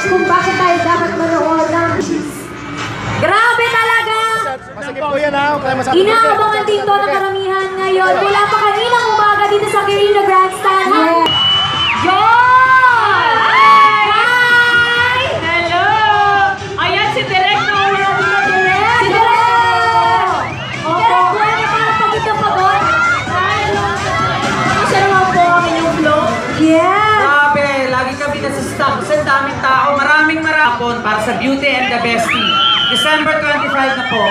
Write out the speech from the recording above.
kung bakit tayo dapat manood ng... Grabe talaga! Masakit po yan ha. Inaabangan dito ng karamihan ngayon. Mula pa kaninang umaga dito sa Quirino Grandstand. Yeah. Yon! Hi! Hello! Ayan si Direk na ulit. Si Direk! Opo. Direk, para pagkita pa doon. Isa naman po ang inyong vlog. Yeah! Grabe, lagi kami nasa stock. Kasi daming tao. Maraming marapon para sa Beauty and the Bestie. December 25 na po.